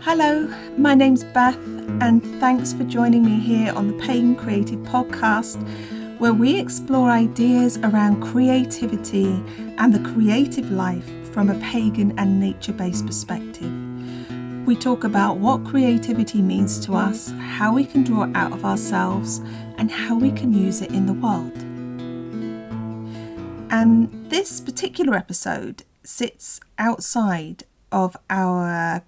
Hello, my name's Beth, and thanks for joining me here on the Pagan Creative Podcast, where we explore ideas around creativity and the creative life from a pagan and nature-based perspective. We talk about what creativity means to us, how we can draw it out of ourselves, and how we can use it in the world. And this particular episode sits outside of our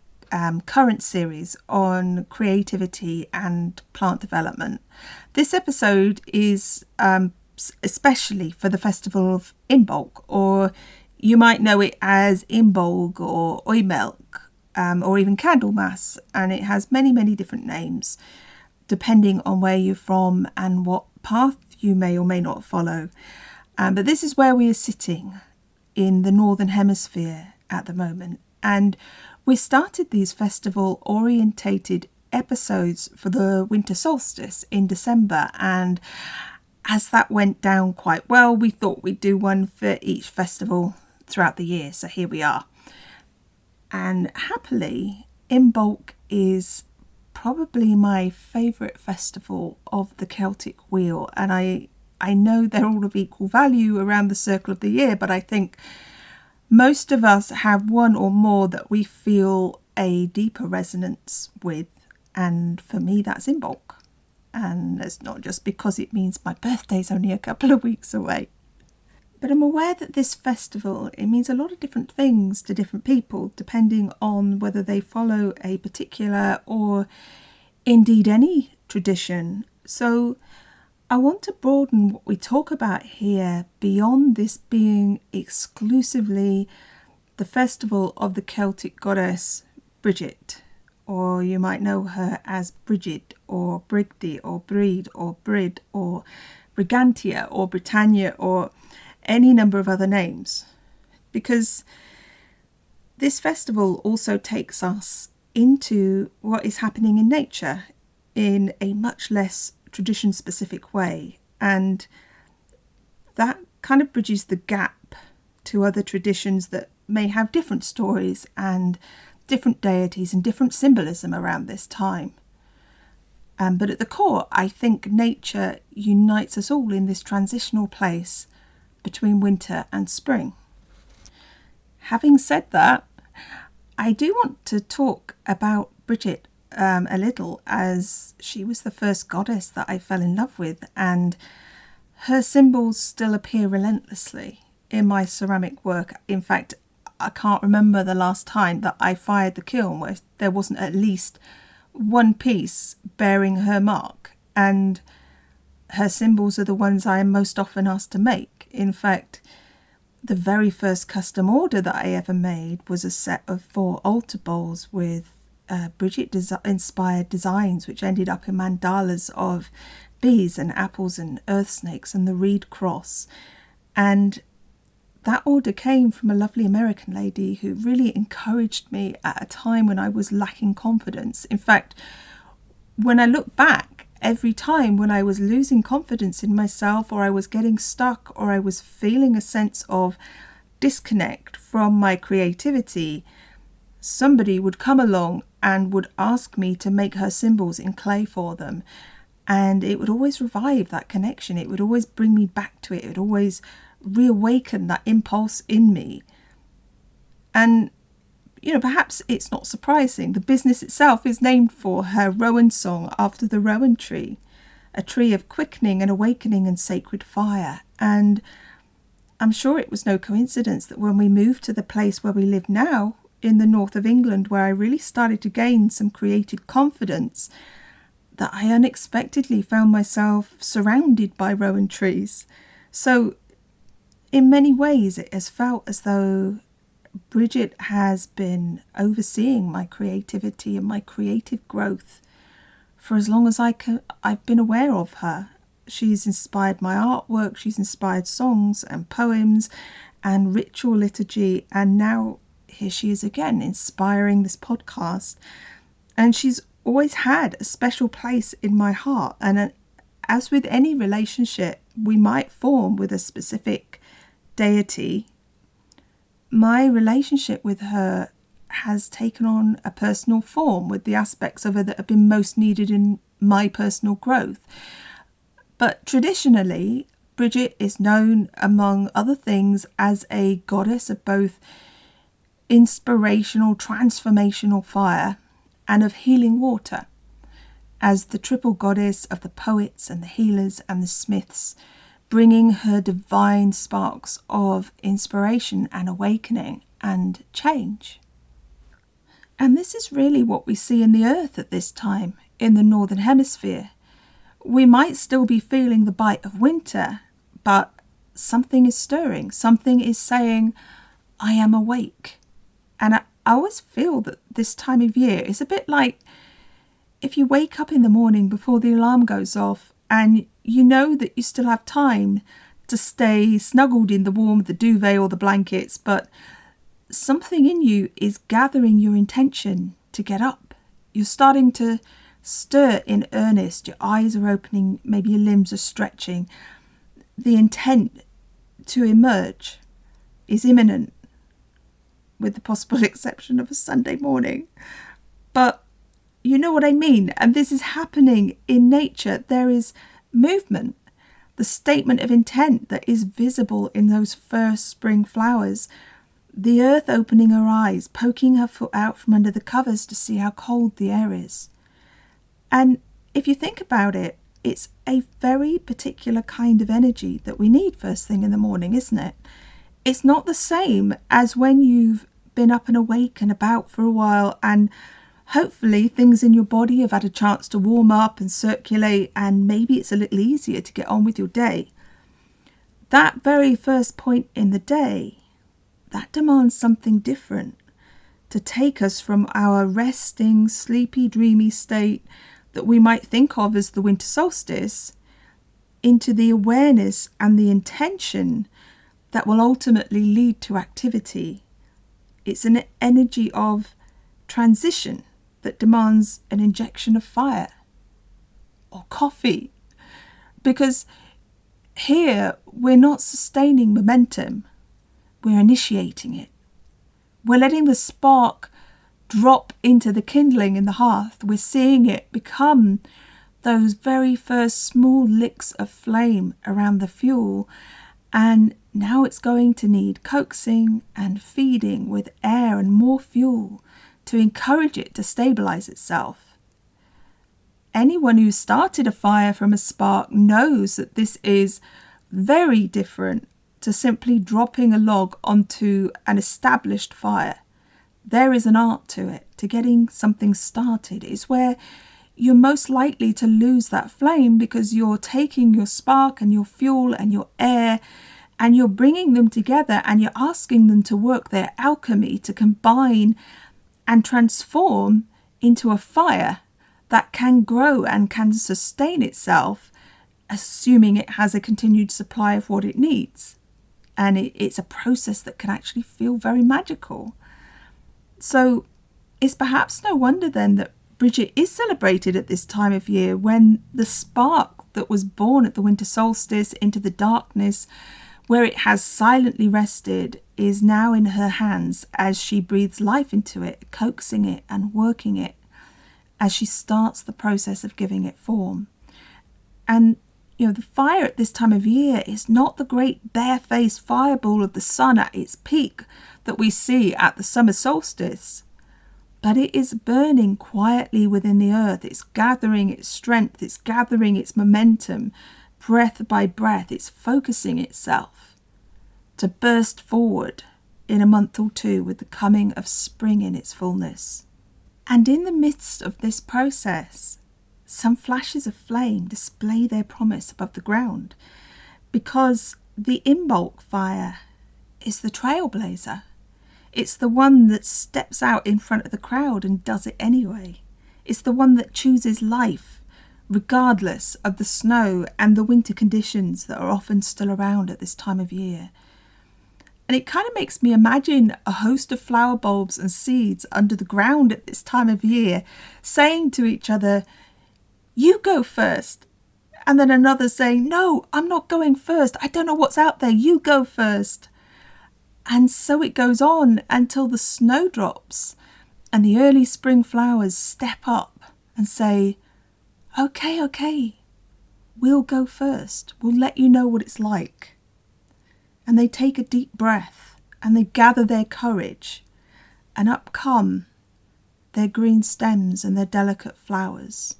current series on creativity and plant development. This episode is especially for the festival of Imbolc, or you might know it as Imbolc or Oimelc, or even Candlemas, and it has many different names depending on where you're from and what path you may or may not follow. But this is where we are sitting in the Northern Hemisphere at the moment, and we started these festival-orientated episodes for the winter solstice in December, and as that went down quite well, we thought we'd do one for each festival throughout the year, so here we are. And happily, Imbolc is probably my favourite festival of the Celtic wheel, and I know they're all of equal value around the circle of the year, but I think most of us have one or more that we feel a deeper resonance with, and for me that's Imbolc. And it's not just because it means my birthday's only a couple of weeks away. But I'm aware that this festival, it means a lot of different things to different people, depending on whether they follow a particular or indeed any tradition. So I want to broaden what we talk about here beyond this being exclusively the festival of the Celtic goddess Bridget, or you might know her as Bridget or Brigdi or Breed or Brid or Brigantia or Britannia or any number of other names, because this festival also takes us into what is happening in nature in a much less tradition-specific way, and that kind of bridges the gap to other traditions that may have different stories and different deities and different symbolism around this time. But at the core, I think nature unites us all in this transitional place between winter and spring. Having said that, I do want to talk about Bridget a little, as she was the first goddess that I fell in love with, and her symbols still appear relentlessly in my ceramic work. In fact, I can't remember the last time that I fired the kiln where there wasn't at least one piece bearing her mark, and her symbols are the ones I am most often asked to make. In fact, the very first custom order that I ever made was a set of 4 altar bowls with Bridget inspired designs, which ended up in mandalas of bees and apples and earth snakes and the reed cross. And that order came from a lovely American lady who really encouraged me at a time when I was lacking confidence. In fact, when I look back, every time when I was losing confidence in myself, or I was getting stuck, or I was feeling a sense of disconnect from my creativity, somebody would come along and would ask me to make her symbols in clay for them. And it would always revive that connection. It would always bring me back to it. It would always reawaken that impulse in me. And, perhaps it's not surprising. The business itself is named for her rowan song after the rowan tree, a tree of quickening and awakening and sacred fire. And I'm sure it was no coincidence that when we moved to the place where we live now, in the north of England, where I really started to gain some creative confidence, that I unexpectedly found myself surrounded by rowan trees. So in many ways, it has felt as though Bridget has been overseeing my creativity and my creative growth for as long as I've been aware of her. She's inspired my artwork, she's inspired songs and poems and ritual liturgy, and now here she is again, inspiring this podcast. And she's always had a special place in my heart. And as with any relationship we might form with a specific deity, my relationship with her has taken on a personal form with the aspects of her that have been most needed in my personal growth. But traditionally, Bridget is known, among other things, as a goddess of both inspirational, transformational fire and of healing water, as the triple goddess of the poets and the healers and the smiths, bringing her divine sparks of inspiration and awakening and change. And this is really what we see in the earth at this time in the Northern Hemisphere. We might still be feeling the bite of winter, but something is stirring. Something is saying, I am awake. And I always feel that this time of year is a bit like if you wake up in the morning before the alarm goes off and you know that you still have time to stay snuggled in the warmth of the duvet or the blankets, but something in you is gathering your intention to get up. You're starting to stir in earnest. Your eyes are opening, maybe your limbs are stretching. The intent to emerge is imminent, with the possible exception of a Sunday morning. But you know what I mean? And this is happening in nature. There is movement, the statement of intent that is visible in those first spring flowers, the earth opening her eyes, poking her foot out from under the covers to see how cold the air is. And if you think about it, it's a very particular kind of energy that we need first thing in the morning, isn't it? It's not the same as when you've been up and awake and about for a while, and hopefully things in your body have had a chance to warm up and circulate, and maybe it's a little easier to get on with your day. That very first point in the day, that demands something different to take us from our resting, sleepy, dreamy state that we might think of as the winter solstice into the awareness and the intention that will ultimately lead to activity. It's an energy of transition that demands an injection of fire or coffee, because here we're not sustaining momentum, we're initiating it. We're letting the spark drop into the kindling in the hearth. We're seeing it become those very first small licks of flame around the fuel, and now it's going to need coaxing and feeding with air and more fuel to encourage it to stabilize itself. Anyone who started a fire from a spark knows that this is very different to simply dropping a log onto an established fire. There is an art to it, to getting something started. It's where you're most likely to lose that flame because you're taking your spark and your fuel and your air and you're bringing them together and you're asking them to work their alchemy to combine and transform into a fire that can grow and can sustain itself, assuming it has a continued supply of what it needs. And it's a process that can actually feel very magical. So it's perhaps no wonder then that Bridget is celebrated at this time of year, when the spark that was born at the winter solstice into the darkness, where it has silently rested, is now in her hands as she breathes life into it, coaxing it and working it as she starts the process of giving it form. And the fire at this time of year is not the great barefaced fireball of the sun at its peak that we see at the summer solstice, but it is burning quietly within the earth. It's gathering its strength, it's gathering its momentum, breath by breath. It's focusing itself to burst forward in a month or two with the coming of spring in its fullness. And in the midst of this process, some flashes of flame display their promise above the ground, because the Imbolc fire is the trailblazer. It's the one that steps out in front of the crowd and does it anyway. It's the one that chooses life, regardless of the snow and the winter conditions that are often still around at this time of year. And it kind of makes me imagine a host of flower bulbs and seeds under the ground at this time of year, saying to each other, "You go first." And then another saying, "No, I'm not going first. I don't know what's out there. You go first." And so it goes on until the snowdrops And the early spring flowers step up and say, okay, we'll go first. We'll let you know what it's like. And they take a deep breath and they gather their courage, and up come their green stems and their delicate flowers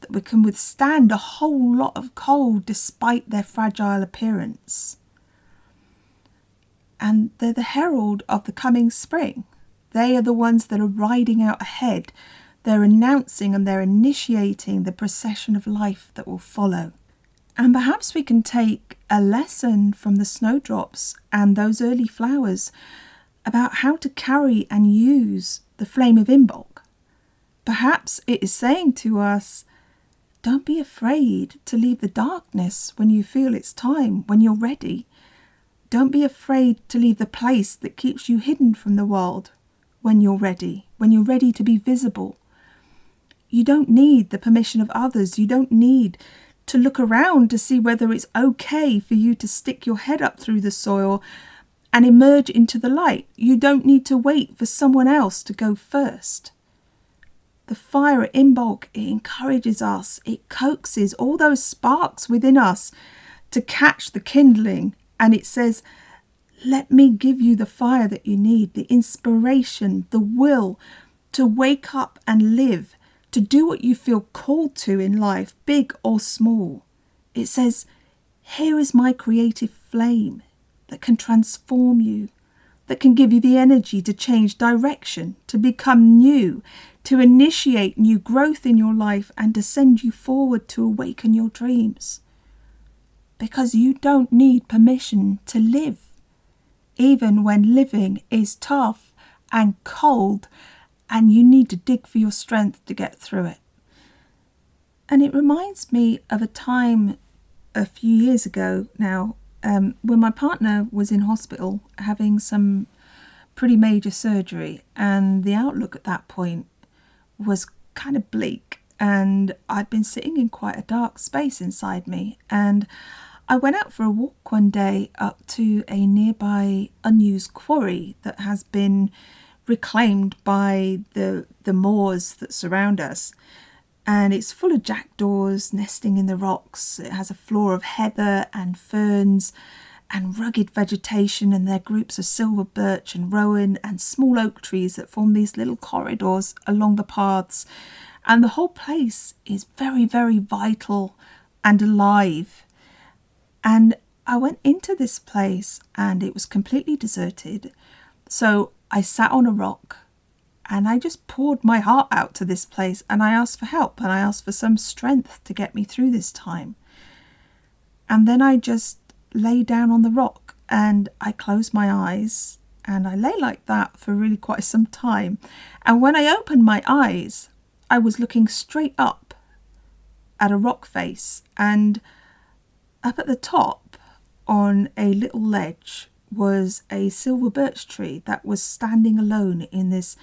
that can withstand a whole lot of cold despite their fragile appearance. And they're the herald of the coming spring. They are the ones that are riding out ahead. They're announcing and they're initiating the procession of life that will follow. And perhaps we can take a lesson from the snowdrops and those early flowers about how to carry and use the flame of Imbolc. Perhaps it is saying to us, don't be afraid to leave the darkness when you feel it's time, when you're ready. Don't be afraid to leave the place that keeps you hidden from the world when you're ready to be visible. You don't need the permission of others. You don't need to look around to see whether it's okay for you to stick your head up through the soil and emerge into the light. You don't need to wait for someone else to go first. The fire at Imbolc, it encourages us, it coaxes all those sparks within us to catch the kindling, and it says, let me give you the fire that you need, the inspiration, the will to wake up and live, to do what you feel called to in life, big or small. It says, here is my creative flame that can transform you, that can give you the energy to change direction, to become new, to initiate new growth in your life and to send you forward to awaken your dreams. Because you don't need permission to live, even when living is tough and cold and you need to dig for your strength to get through it. And it reminds me of a time a few years ago now when my partner was in hospital having some pretty major surgery, and the outlook at that point was kind of bleak, and I'd been sitting in quite a dark space inside me, and I went out for a walk one day up to a nearby unused quarry that has been reclaimed by the moors that surround us, and it's full of jackdaws nesting in the rocks. It has a floor of heather and ferns and rugged vegetation, and their groups of silver birch and rowan and small oak trees that form these little corridors along the paths. And the whole place is very, very vital and alive. And I went into this place and it was completely deserted. So I sat on a rock and I just poured my heart out to this place, and I asked for help and I asked for some strength to get me through this time. And then I just lay down on the rock and I closed my eyes, and I lay like that for really quite some time. And when I opened my eyes, I was looking straight up at a rock face, and up at the top on a little ledge was a silver birch tree that was standing alone in this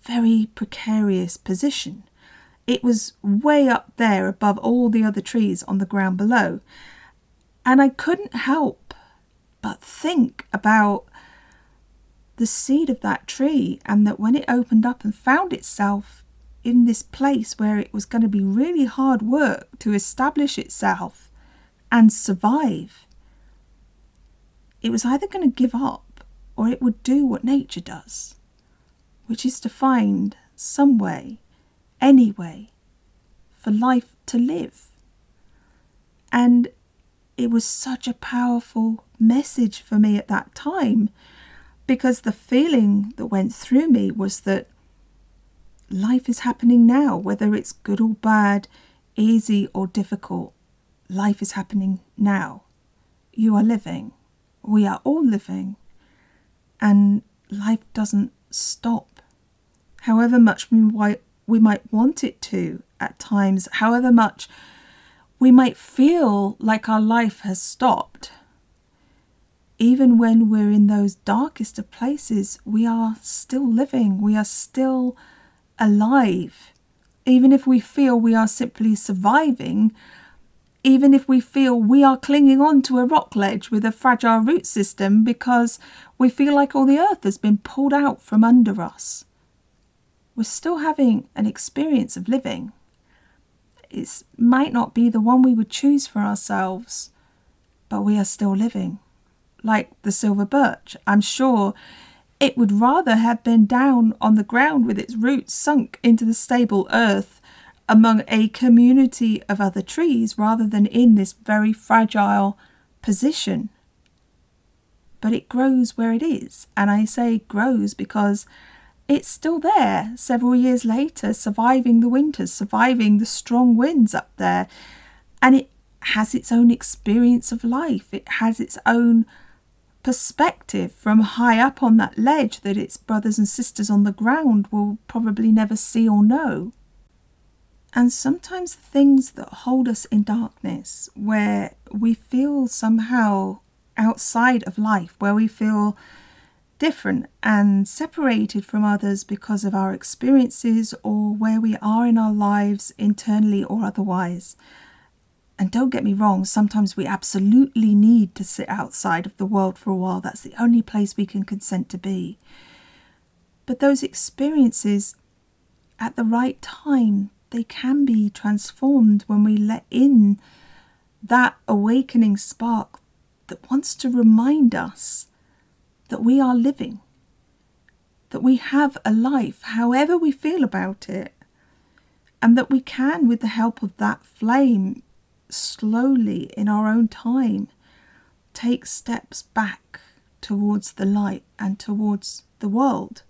very precarious position. It was way up there above all the other trees on the ground below. And I couldn't help but think about the seed of that tree, and that when it opened up and found itself in this place where it was going to be really hard work to establish itself and survive, it was either going to give up or it would do what nature does, which is to find some way, any way, for life to live. And it was such a powerful message for me at that time, because the feeling that went through me was that life is happening now, whether it's good or bad, easy or difficult. Life is happening now. You are living. We are all living. And life doesn't stop. However much we might want it to at times, however much we might feel like our life has stopped. Even when we're in those darkest of places, we are still living. We are still alive. Even if we feel we are simply surviving, even if we feel we are clinging on to a rock ledge with a fragile root system because we feel like all the earth has been pulled out from under us, we're still having an experience of living. It might not be the one we would choose for ourselves, but we are still living. Like the silver birch, I'm sure it would rather have been down on the ground with its roots sunk into the stable earth among a community of other trees rather than in this very fragile position. But it grows where it is, and I say grows because it's still there several years later, surviving the winters, surviving the strong winds up there, and it has its own experience of life. It has its own perspective from high up on that ledge that its brothers and sisters on the ground will probably never see or know. And sometimes the things that hold us in darkness, where we feel somehow outside of life, where we feel different and separated from others because of our experiences or where we are in our lives internally or otherwise. And don't get me wrong, sometimes we absolutely need to sit outside of the world for a while. That's the only place we can consent to be. But those experiences, at the right time, they can be transformed when we let in that awakening spark that wants to remind us that we are living, that we have a life, however we feel about it, and that we can, with the help of that flame, slowly in our own time, take steps back towards the light and towards the world.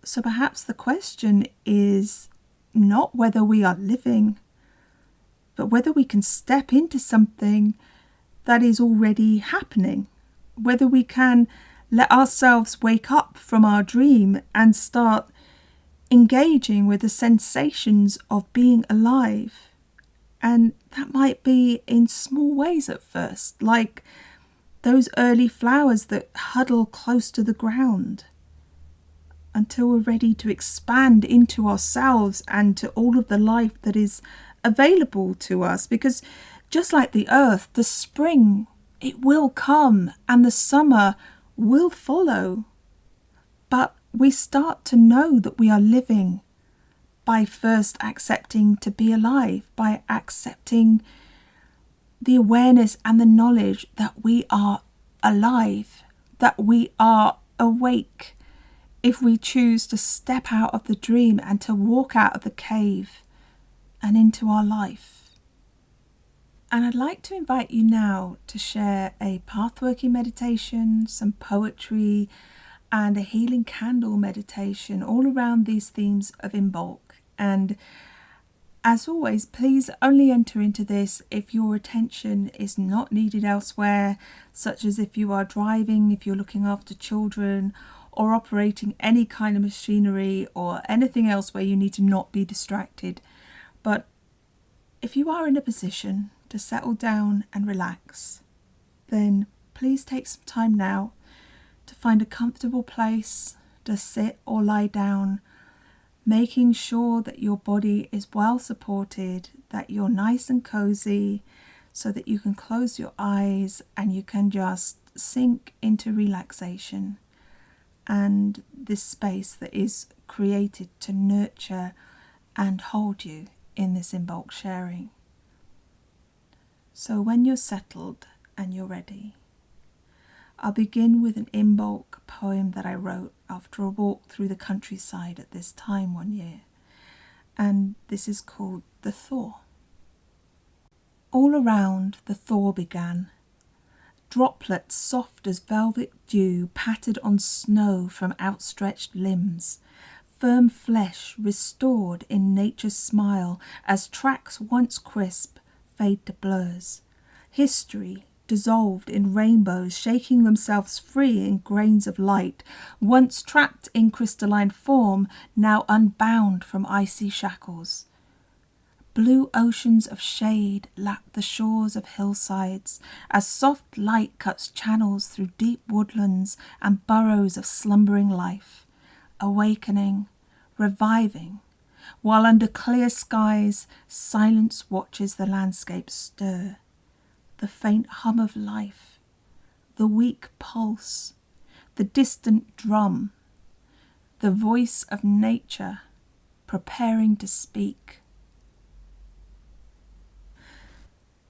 So perhaps the question is not whether we are living, but whether we can step into something that is already happening, whether we can let ourselves wake up from our dream and start engaging with the sensations of being alive. And that might be in small ways at first, like those early flowers that huddle close to the ground, until we're ready to expand into ourselves and to all of the life that is available to us. Because just like the earth, the spring, it will come and the summer will follow. But we start to know that we are living by first accepting to be alive, by accepting the awareness and the knowledge that we are alive, that we are awake, if we choose to step out of the dream and to walk out of the cave and into our life. And I'd like to invite you now to share a pathworking meditation, some poetry, and a healing candle meditation all around these themes of Imbolc. And as always, please only enter into this if your attention is not needed elsewhere, such as if you are driving, if you're looking after children, or operating any kind of machinery or anything else where you need to not be distracted. But if you are in a position to settle down and relax, then please take some time now to find a comfortable place to sit or lie down, making sure that your body is well supported, that you're nice and cozy, so that you can close your eyes and you can just sink into relaxation and this space that is created to nurture and hold you in this Imbolc sharing. So when you're settled and you're ready, I'll begin with an Imbolc poem that I wrote after a walk through the countryside at this time one year, and this is called The Thaw. All around the thaw began. Droplets soft as velvet dew pattered on snow from outstretched limbs. Firm flesh restored in nature's smile as tracks once crisp fade to blurs. History dissolved in rainbows, shaking themselves free in grains of light, once trapped in crystalline form, now unbound from icy shackles. Blue oceans of shade lap the shores of hillsides as soft light cuts channels through deep woodlands and burrows of slumbering life, awakening, reviving, while under clear skies silence watches the landscape stir. The faint hum of life, the weak pulse, the distant drum, the voice of nature preparing to speak.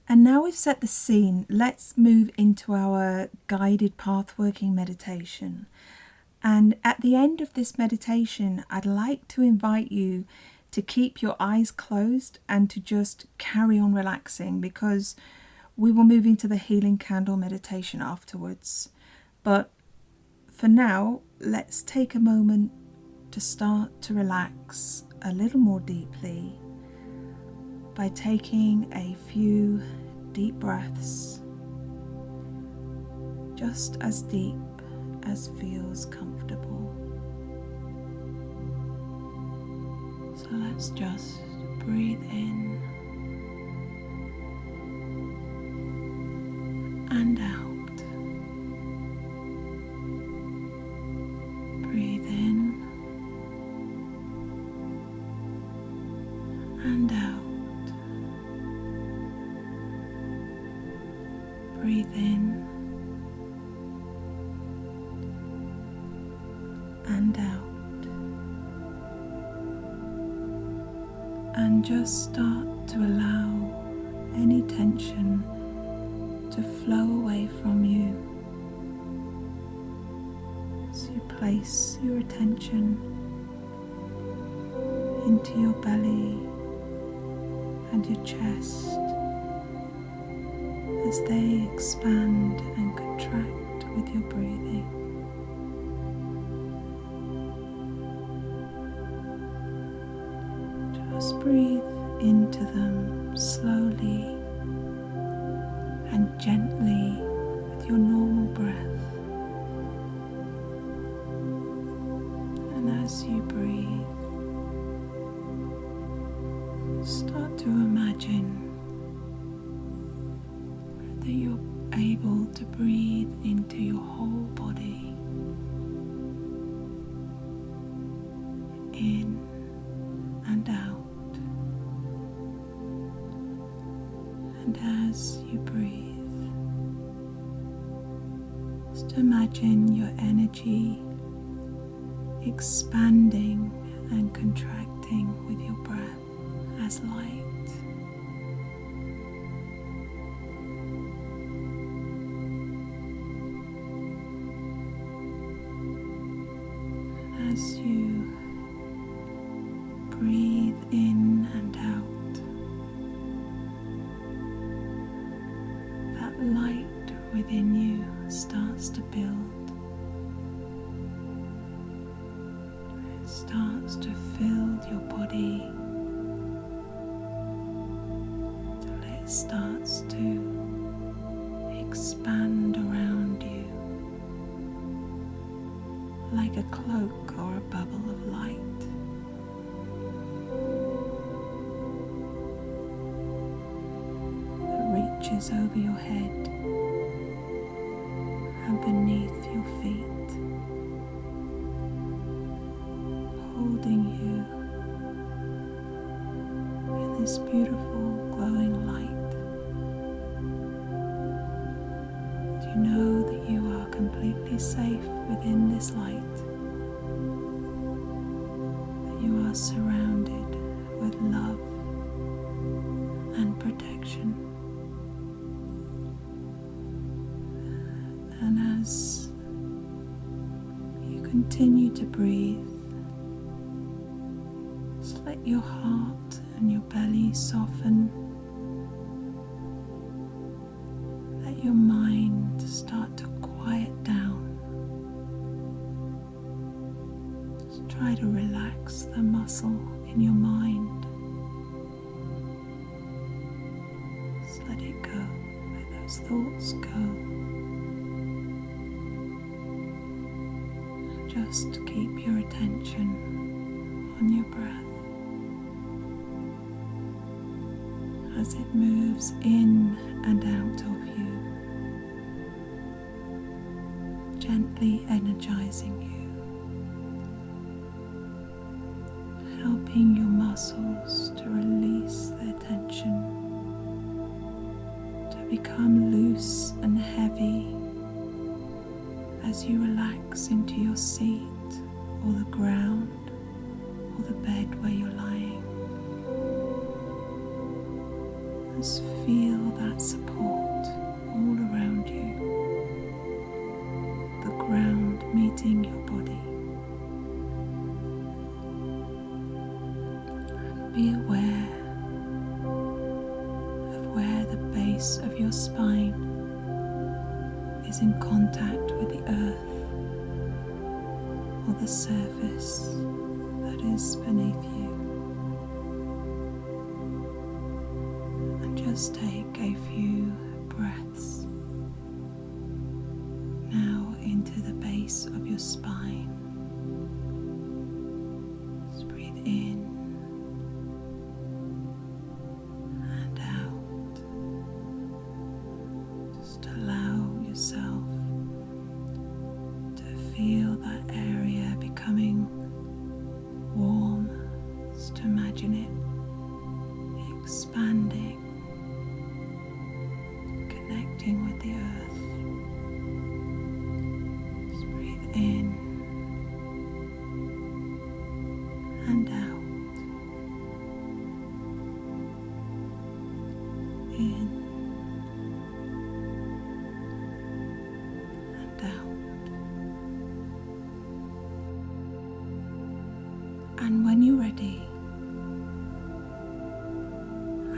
And now we've set the scene, let's move into our guided pathworking meditation. And at the end of this meditation, I'd like to invite you to keep your eyes closed and to just carry on relaxing, because we will move into the healing candle meditation afterwards. But for now, let's take a moment to start to relax a little more deeply by taking a few deep breaths, just as deep as feels comfortable. So let's just breathe in and out. Breathe in and out. Breathe in and out. And just start to allow any tension to flow away from you. So you place your attention into your belly and your chest as they expand and contract with your breathing. Just breathe into them slowly and gently with your normal breath. And as you breathe, start to imagine that you're able to breathe into your whole body, in and out. And as you breathe, just imagine your energy expanding and contracting with your breath as light. And as you breathe in and out, that light within you starts to build. It starts to fill your body till it starts to expand around you like a cloak or a bubble of light. Reaches over your head and beneath your feet, holding you in this beautiful glowing light. Do you know that you are completely safe within this light? That you are surrounded with love and protection. And as you continue to breathe, just let your heart and your belly soften. Let your mind start to quiet down. Just try to relax the muscle in your mind. Just let it go. Let those thoughts go. Just keep your attention on your breath as it moves in and out of you, gently energizing you, helping your muscles to release their tension, to become loose and heavy as you relax into your seat or the ground or the bed where you're lying. Just feel that support all around you, the ground meeting your body. And be aware of where the base of your spine is in contact with the earth or the surface that is beneath you. And just take a few breaths now into the base of your spine. Just breathe in and out. Just allow yourself to feel that area becoming warm. Just imagine it expanding, connecting with the earth. Just breathe in and out. In and out. And when you're ready,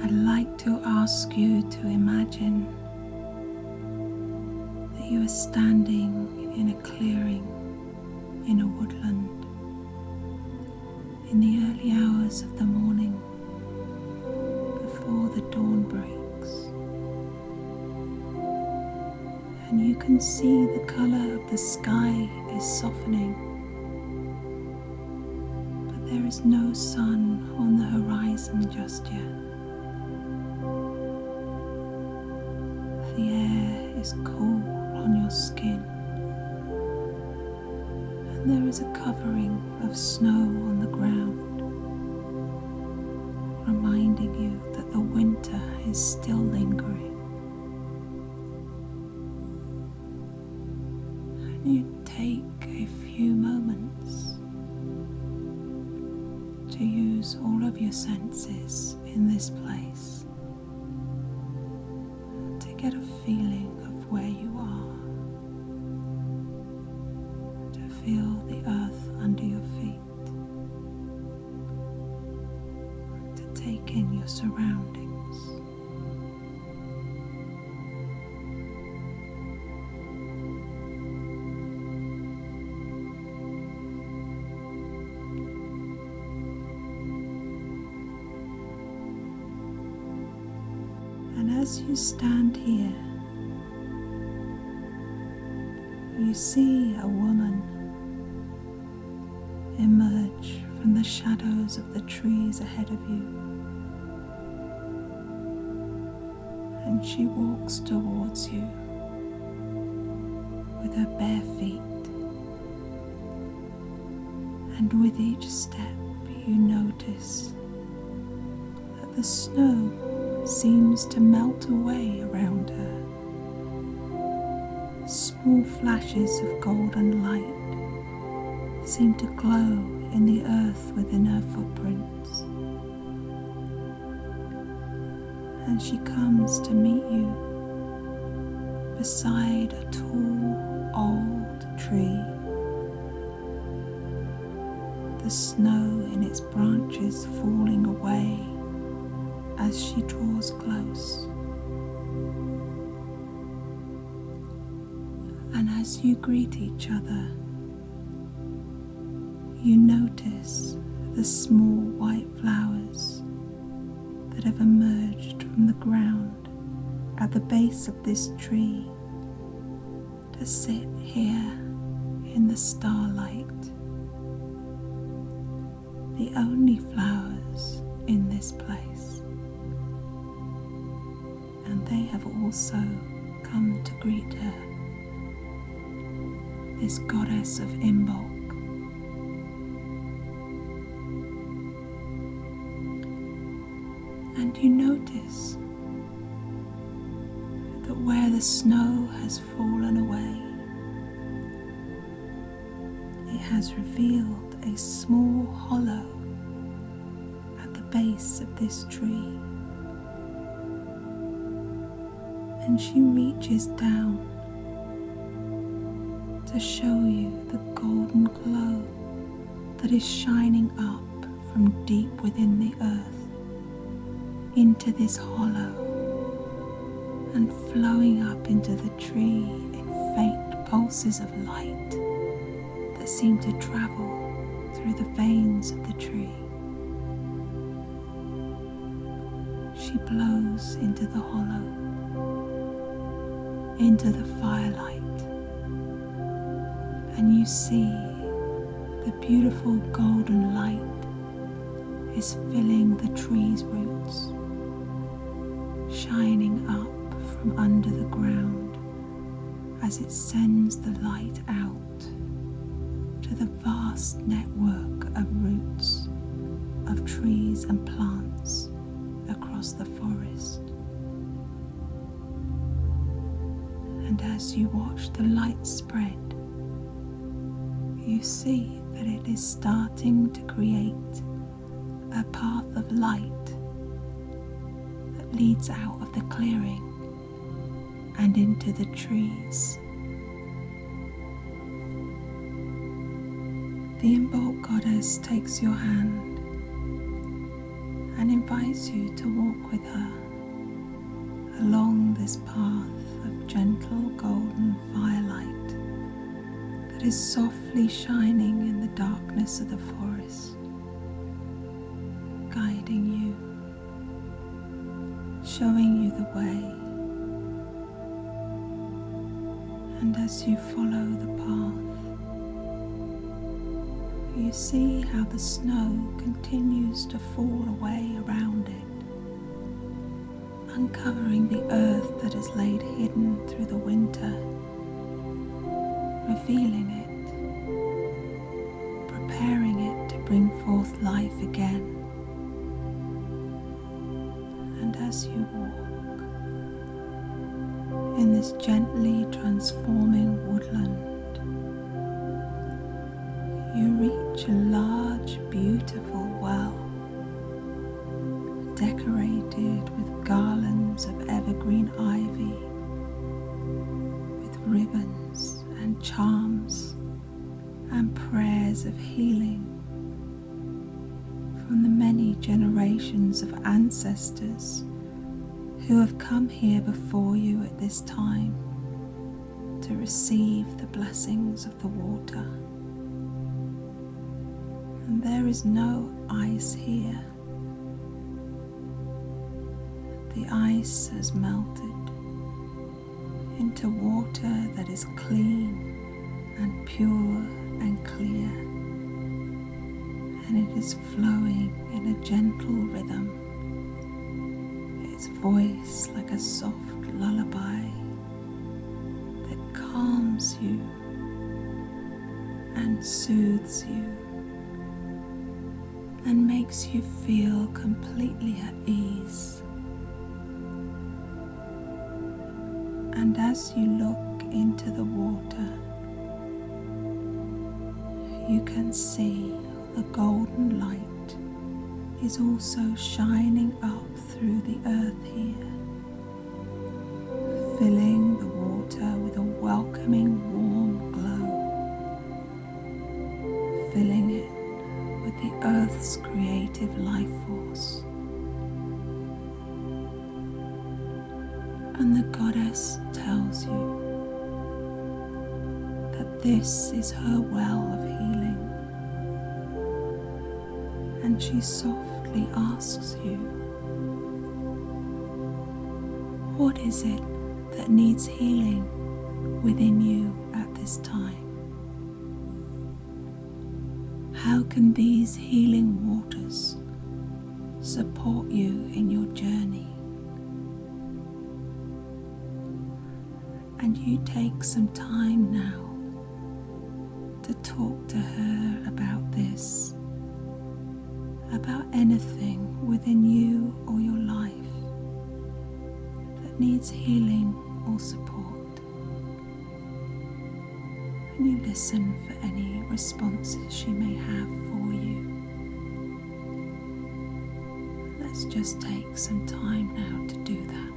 I'd like to ask you to imagine that you are standing in a clearing in a woodland in the early hours of the morning before the dawn breaks. And you can see the colour of the sky is softening, but there is no sun on the horizon just yet. The air is cool on your skin, and there is a covering of snow on the ground, reminding you that the winter is still lingering. And you take a few moments to use all of your senses in this place, get a feeling of where you are, to feel the earth under your feet, to take in your surroundings. And as you stand here, you see a woman emerge from the shadows of the trees ahead of you, and she walks towards you with her bare feet, and with each step you notice that the snow seems to melt away around her. Small flashes of golden light seem to glow in the earth within her footprints. And she comes to meet you beside a tall, old tree. The snow in its branches falling away as she draws close. And as you greet each other, you notice the small white flowers that have emerged from the ground at the base of this tree to sit here in the starlight. The only flowers in this place. And they have also come to greet her, this goddess of Imbolc. And you notice that where the snow has fallen away, it has revealed a small hollow at the base of this tree, and she reaches down to show you the golden glow that is shining up from deep within the earth into this hollow and flowing up into the tree in faint pulses of light that seem to travel through the veins of the tree. She blows into the hollow, into the firelight, and you see the beautiful golden light is filling the tree's roots, shining up from under the ground as it sends the light out to the vast network of roots of trees and plants across the forest. And as you watch the light spread, you see that it is starting to create a path of light that leads out of the clearing and into the trees. The Imbolc goddess takes your hand and invites you to walk with her along this path of gentle golden firelight that is softly shining in the darkness of the forest, guiding you, showing you the way. And as you follow the path, you see how the snow continues to fall away around it, uncovering the earth that is laid hidden through the winter, revealing it, preparing it to bring forth life again. And as you walk in this gently transforming woodland, you reach a large, beautiful well, decorated with garlands of evergreen ivy, with ribbons and charms and prayers of healing from the many generations of ancestors who have come here before you at this time to receive the blessings of the water. And there is no ice here. The ice has melted into water that is clean and pure and clear, and it is flowing in a gentle rhythm, its voice like a soft lullaby that calms you and soothes you and makes you feel completely at ease. And as you look into the water, you can see the golden light is also shining up through the earth here, filling the water with a welcoming warm glow, filling it with the earth's creative life force. And the goddess tells you that this is her well of healing, and she softly asks you, what is it that needs healing within you at this time? How can these healing waters support you in your journey? And you take some time now to talk to her about this, about anything within you or your life that needs healing or support. Can you listen for any responses she may have for you? Let's just take some time now to do that.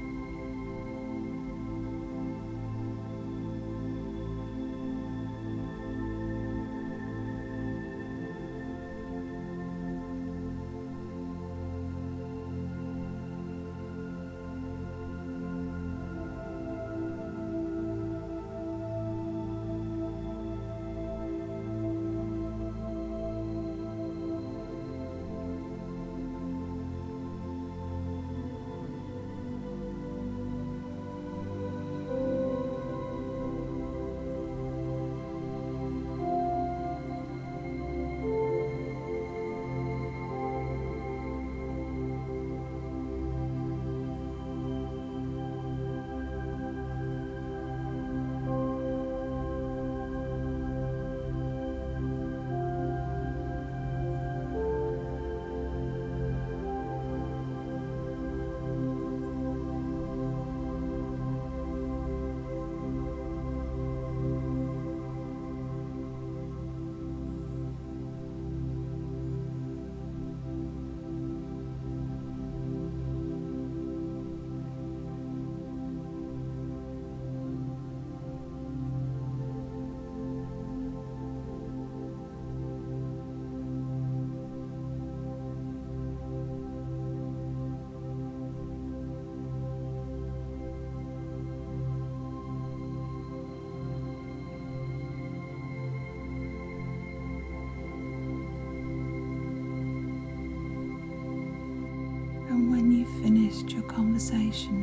And when you've finished your conversation,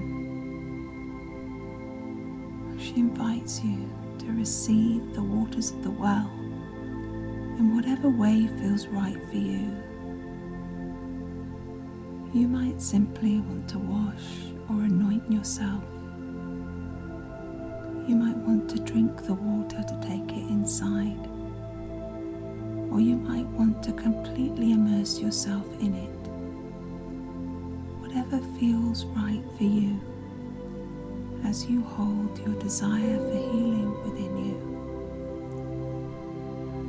she invites you to receive the waters of the well in whatever way feels right for you. You might simply want to wash or anoint yourself. You might want to drink the water to take it inside, or you might want to completely immerse yourself in it. Whatever feels right for you as you hold your desire for healing within you.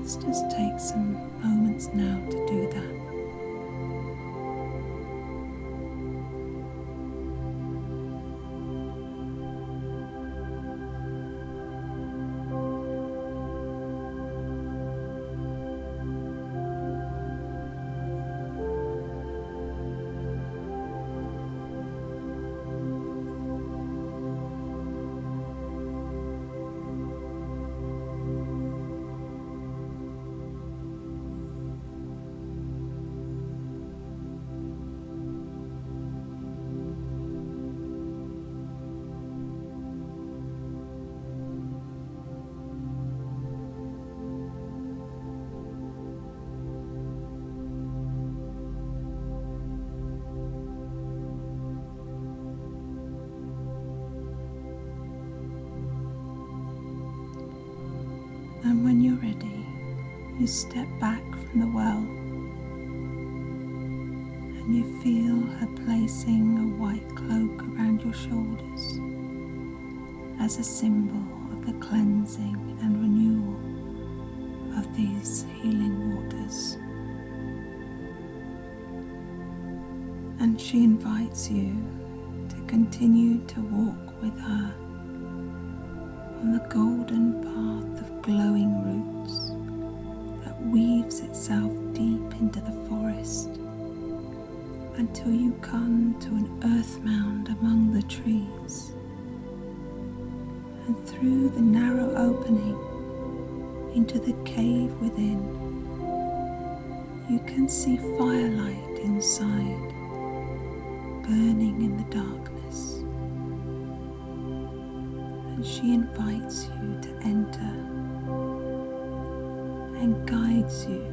Let's just take some moments now to do that. And when you're ready, you step back from the well and you feel her placing a white cloak around your shoulders as a symbol of the cleansing and renewal of these healing waters. And she invites you to continue to walk with her on the golden path of glowing roots that weaves itself deep into the forest until you come to an earth mound among the trees. And through the narrow opening into the cave within, you can see firelight inside, burning in the darkness. And she invites you to enter and guides you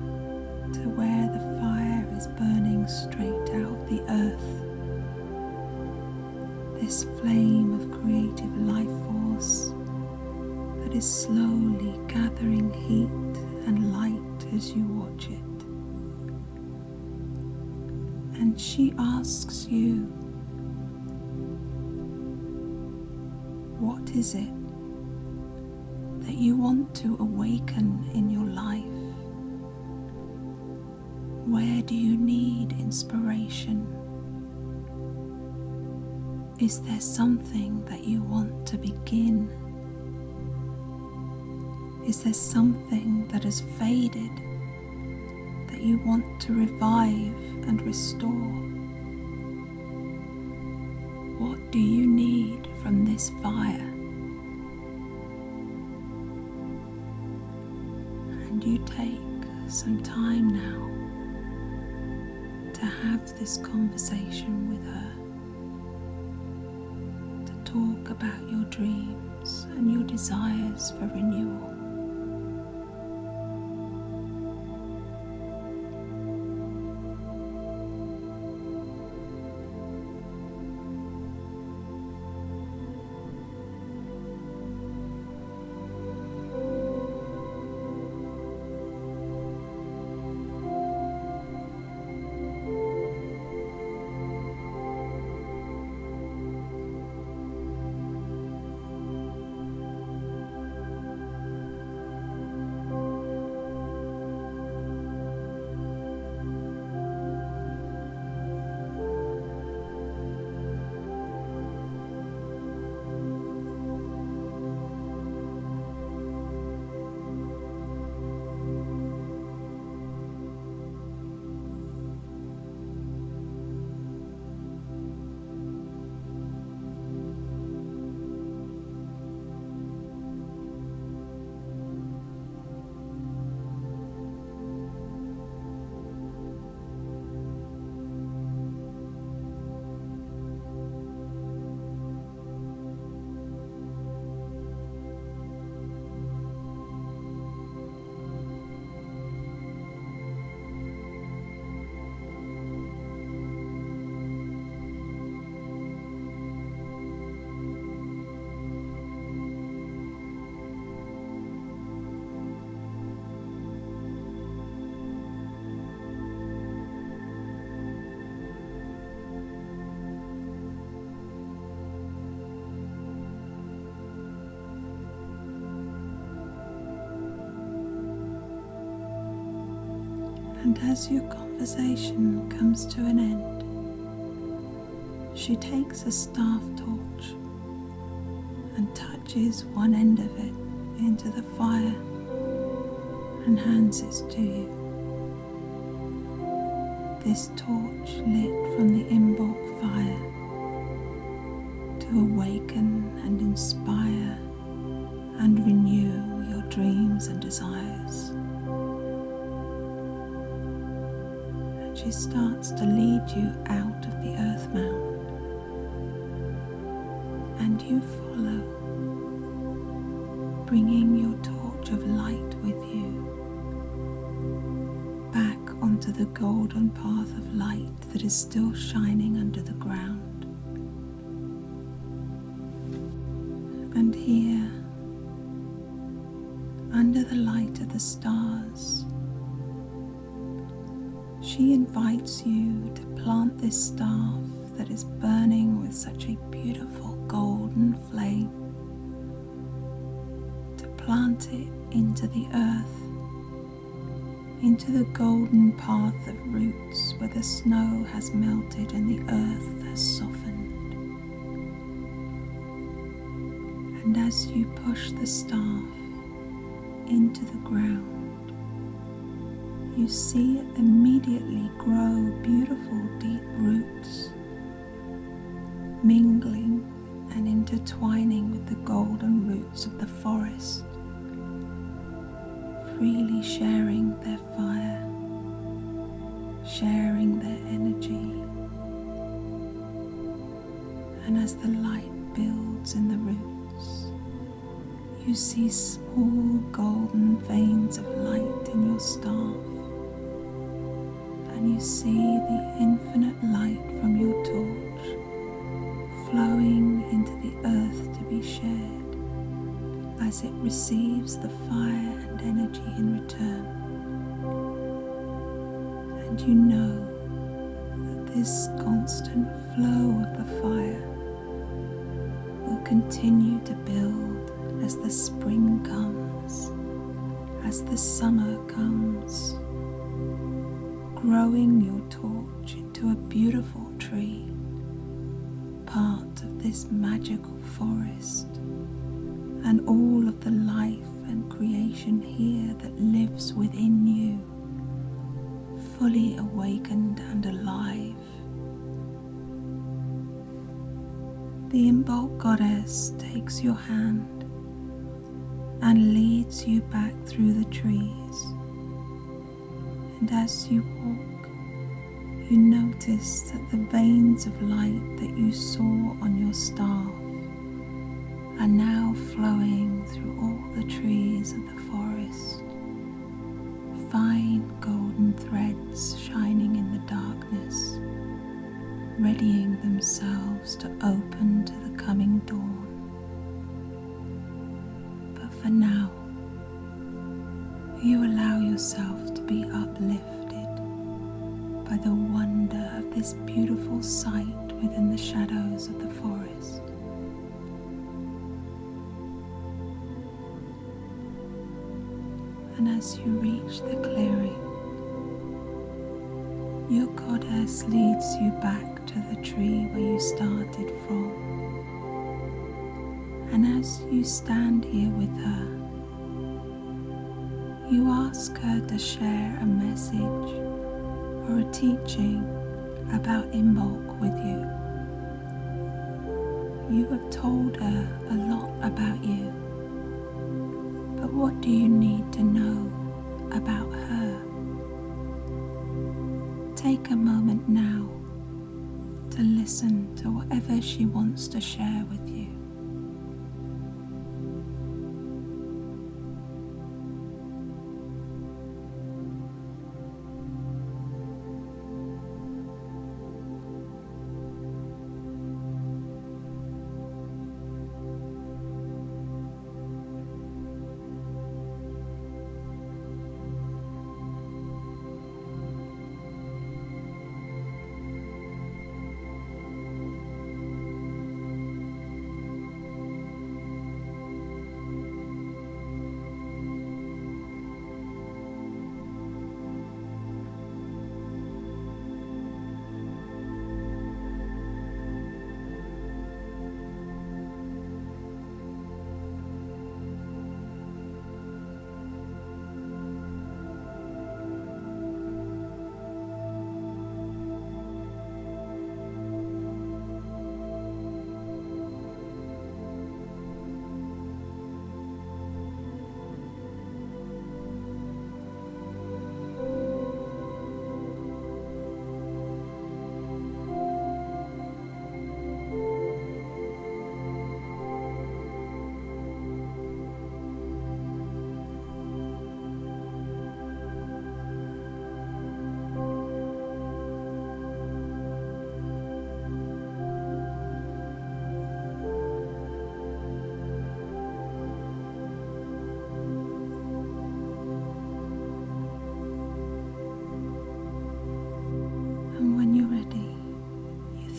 to where the fire is burning straight out of the earth. This flame of creative life force that is slowly gathering heat and light as you watch it. And she asks you, what is it that you want to awaken in your life? Where do you need inspiration? Is there something that you want to begin? Is there something that has faded that you want to revive and restore? What do you need from this fire? And you take some time now to have this conversation with her, to talk about your dreams and your desires for renewal. And as your conversation comes to an end, she takes a staff torch and touches one end of it into the fire and hands it to you. This torch lit from the Imbolc fire to awaken and inspire and renew your dreams and desires. She starts to lead you out of the earth mound, and you follow, bringing your torch of light with you back onto the golden path of light that is still shining under the ground. And here, under the light of the stars, she invites you to plant this staff that is burning with such a beautiful golden flame, to plant it into the earth, into the golden path of roots where the snow has melted and the earth has softened. And as you push the staff into the ground, you see it immediately grow beautiful deep roots, mingling and intertwining with the golden roots of the forest, freely sharing their fire, sharing their energy. And as the light builds in the roots, you see small golden veins of light in your staff. And you see the infinite light from your torch flowing into the earth to be shared as it receives the fire and energy in return. And you know that this constant flow of the fire will continue to build as the spring comes as the summer comes, growing your torch into a beautiful tree, part of this magical forest, and all of the life and creation here that lives within you, fully awakened and alive. The Imbolc goddess takes your hand and leads you back through the trees, and as you walk, you notice that the veins of light that you saw on your staff are now flowing through all the trees of the forest, fine golden threads shining in the darkness, readying themselves to open to the coming dawn. But for now, you allow yourself to be uplifted by the wonder of this beautiful sight within the shadows of the forest. And as you reach the clearing, your goddess leads you back to the tree where you started from. And as you stand here with her, you ask her to share a message or a teaching about Imbolc with you. You have told her a lot about you, but what do you need to know about her? Take a moment now to listen to whatever she wants to share with you.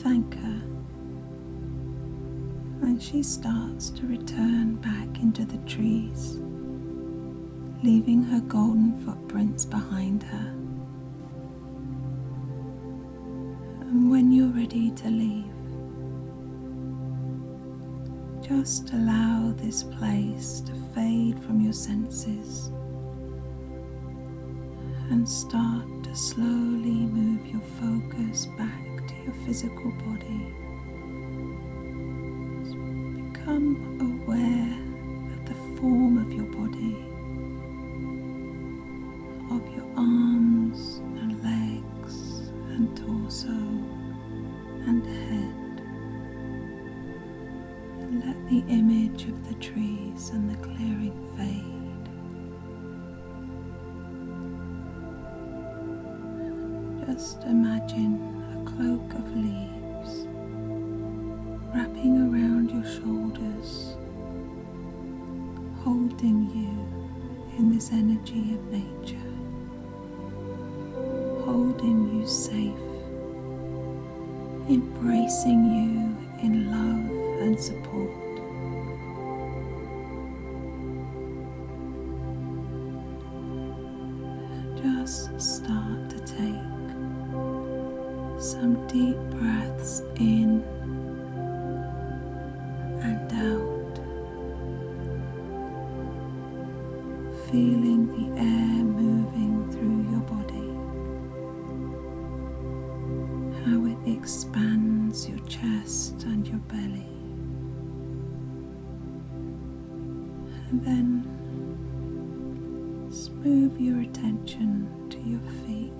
Thank her, and she starts to return back into the trees, leaving her golden footprints behind her. And when you're ready to leave, just allow this place to fade from your senses and start to slowly move your focus back to your physical body. Become aware of the form of your body, of your arms and legs and torso and head. And let the image of the trees and the clearing fade. Just imagine a cloak of leaves wrapping around your shoulders, holding you in this energy of nature, holding you safe, embracing you in love and support. just start to take some deep breaths in and out, feeling the air moving through your body, how it expands your chest and your belly, and then move your attention to your feet.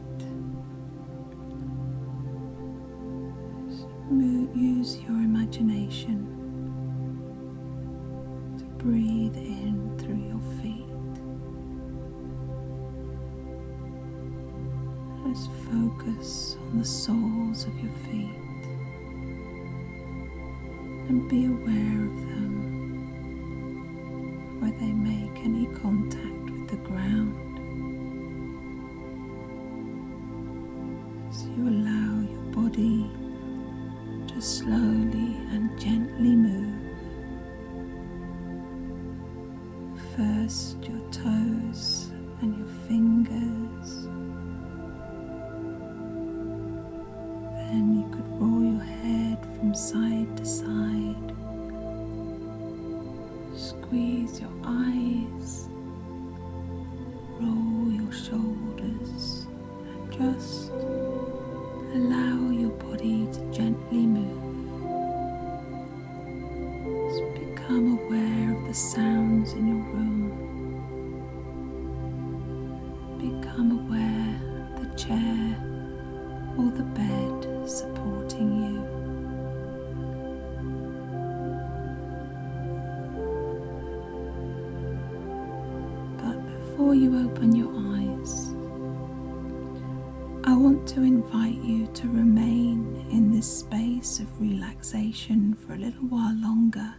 Use your imagination to breathe in through your feet. Just focus on the soles of your feet and be aware of them, where they make any contact with the ground. So you allow your body to slowly and gently move. First your toes and your fingers. Then you could roll your head from side to side. Squeeze your eyes. Roll your shoulders and just allow your body to gently move. Just become aware of the sounds in your room. Become aware of the chair or the bed supporting you. But before you open your eyes, I want to invite you to remain in this space of relaxation for a little while longer,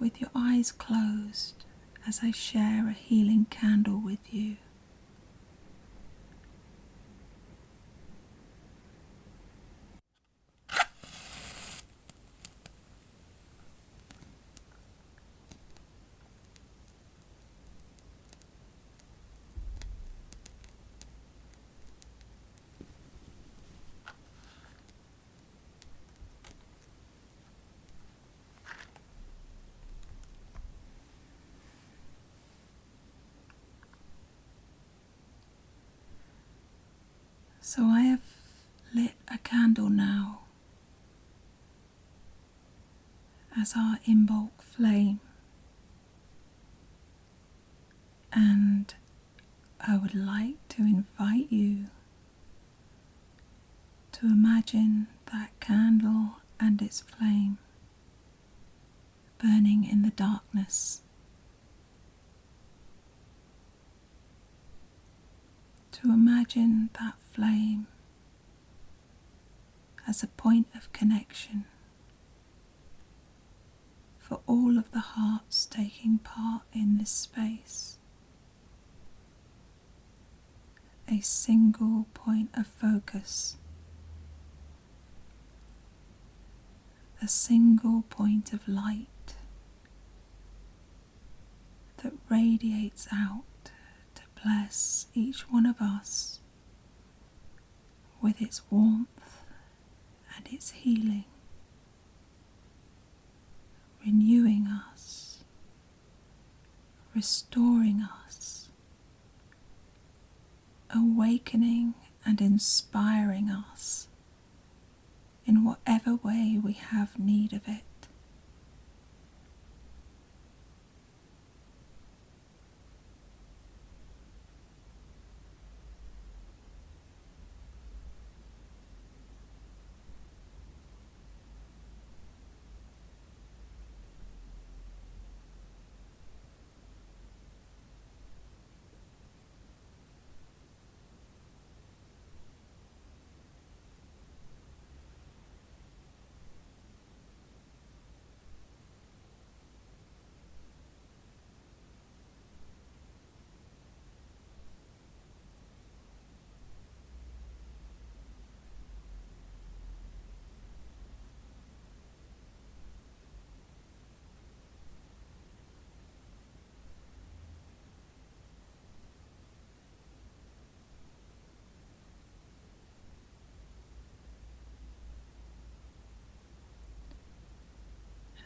with your eyes closed as I share a healing candle with you. So I have lit a candle now as our Imbolc flame, and I would like to invite you to imagine that candle and its flame burning in the darkness. To imagine that flame as a point of connection for all of the hearts taking part in this space. A single point of focus, a single point of light that radiates out to bless each one of us with its warmth and its healing, renewing us, restoring us, awakening and inspiring us in whatever way we have need of it.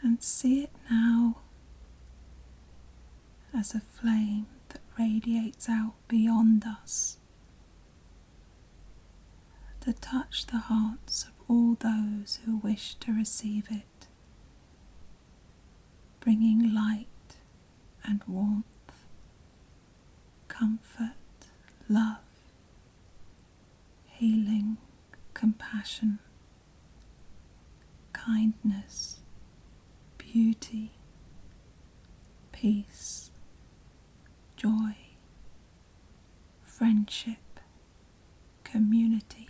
And see it now as a flame that radiates out beyond us to touch the hearts of all those who wish to receive it, bringing light and warmth, comfort, love, healing, compassion, kindness, beauty, peace, joy, friendship, community.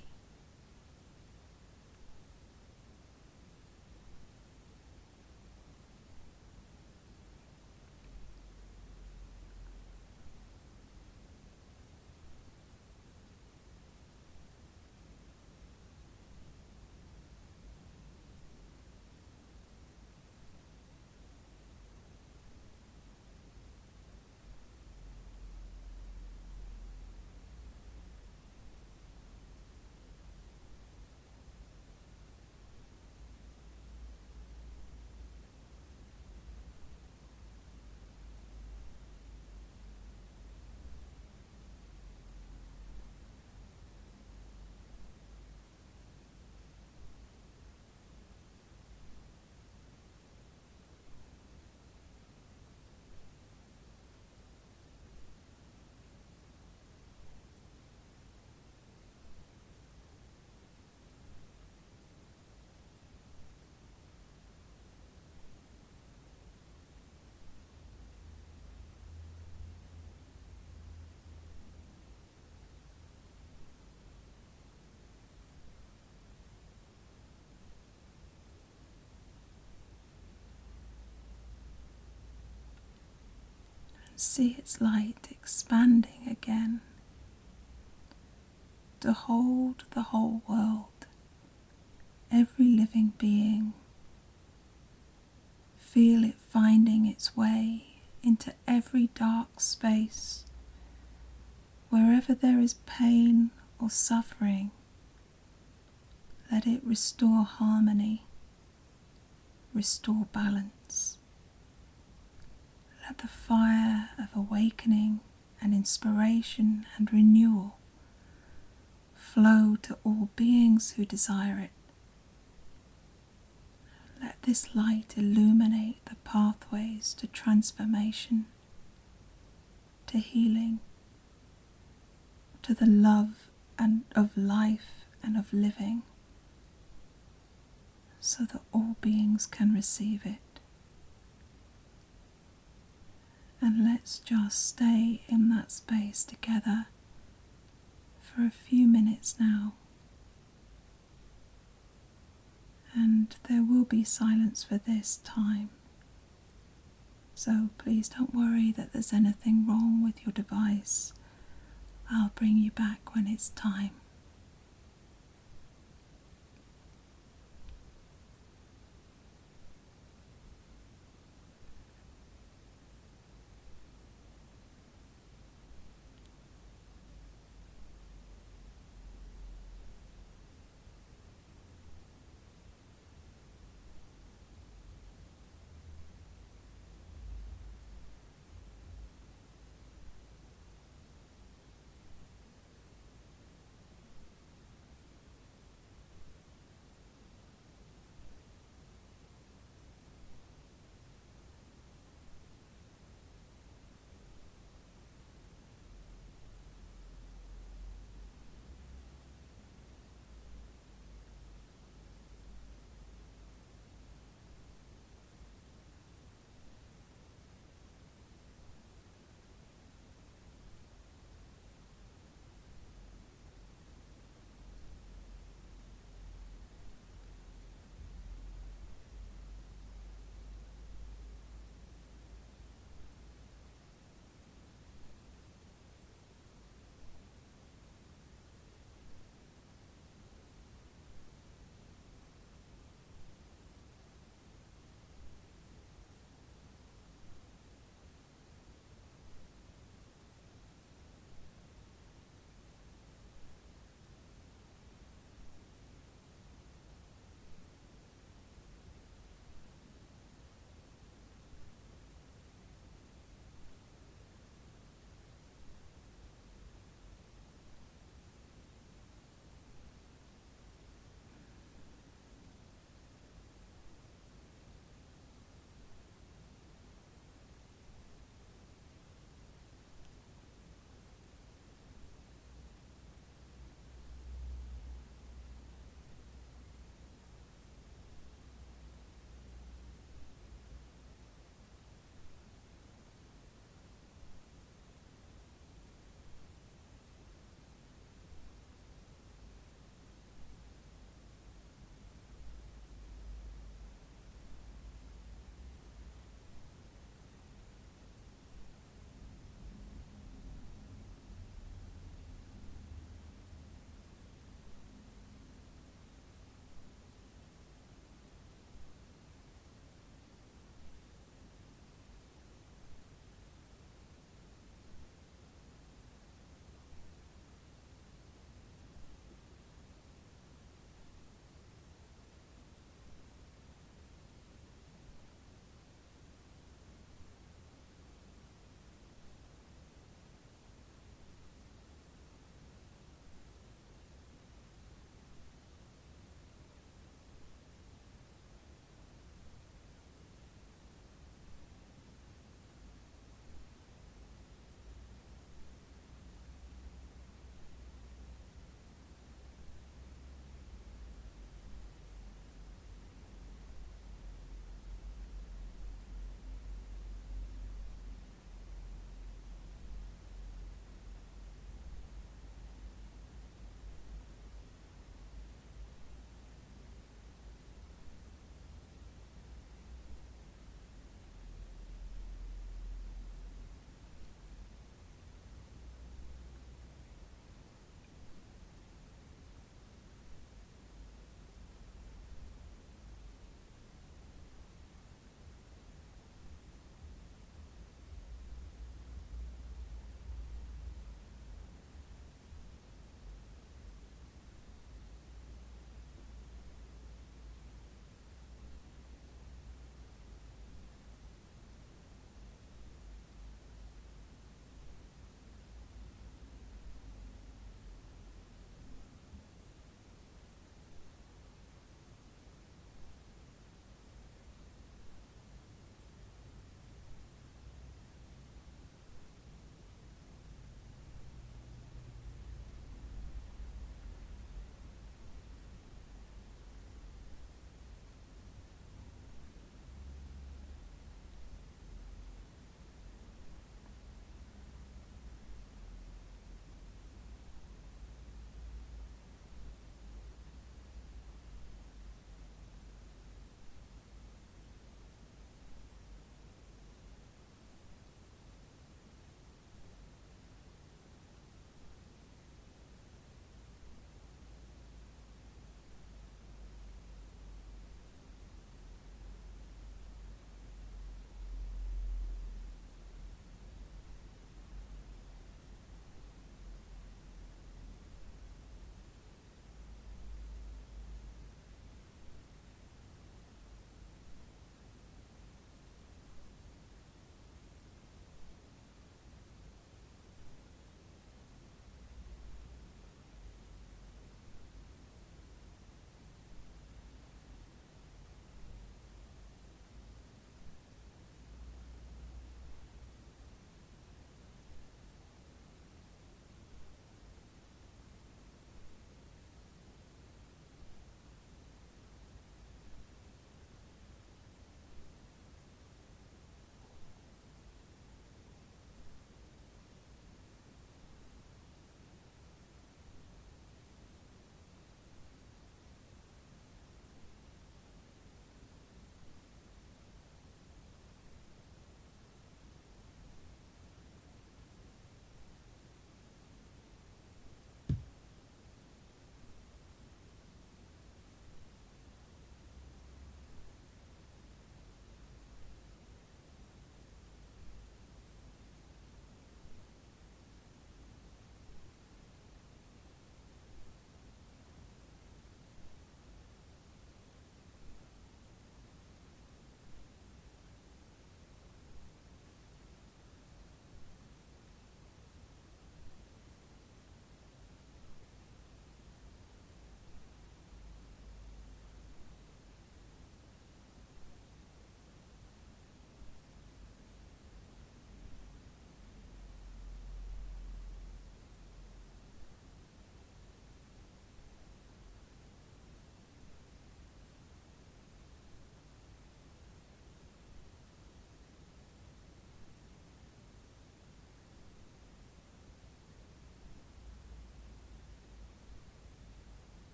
See its light expanding again to hold the whole world, every living being. Feel it finding its way into every dark space. Wherever there is pain or suffering, let it restore harmony, restore balance. Let the fire of awakening and inspiration and renewal flow to all beings who desire it. Let this light illuminate the pathways to transformation, to healing, to the love and of life and of living, so that all beings can receive it. And let's just stay in that space together for a few minutes now. And there will be silence for this time. So please don't worry that there's anything wrong with your device. I'll bring you back when it's time.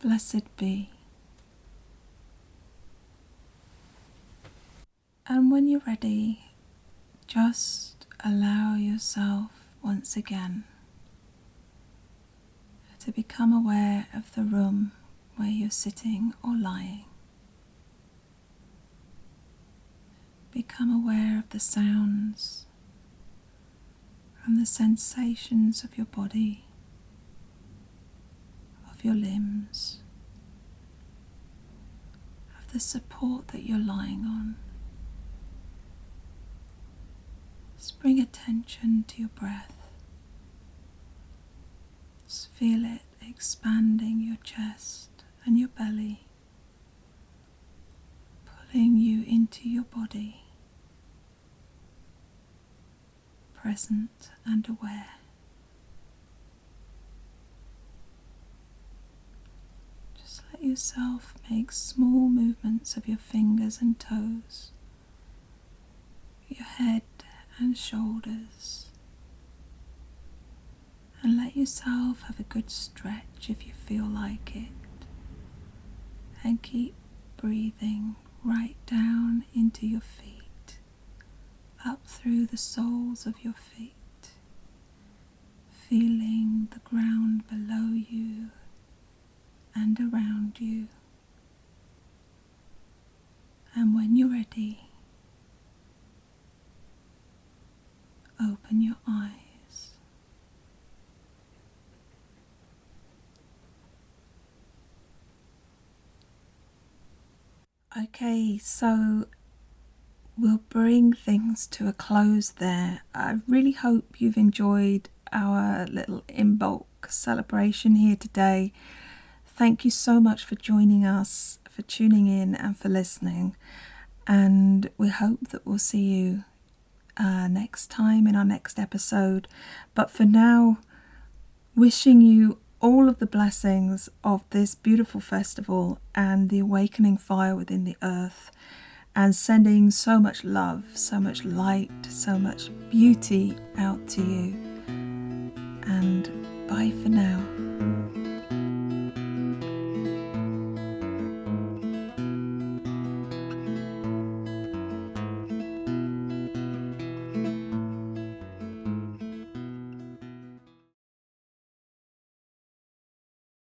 Blessed be. And when you're ready, just allow yourself once again to become aware of the room where you're sitting or lying. Become aware of the sounds and the sensations of your body, of your limbs, of the support that you're lying on. Just bring attention to your breath. Just feel it expanding your chest and your belly, pulling you into your body, present and aware. Just let yourself make small movements of your fingers and toes, your head and shoulders, and let yourself have a good stretch if you feel like it, and keep breathing right down into your feet, up through the soles of your feet, feeling the ground below you and around you. And when you're ready, open your eyes. Okay, so we'll bring things to a close there. I really hope you've enjoyed our little Imbolc celebration here today. Thank you so much for joining us, for tuning in and for listening. And we hope that we'll see you next time in our next episode. But for now, wishing you all of the blessings of this beautiful festival and the awakening fire within the earth, and sending so much love, so much light, so much beauty out to you. And bye for now.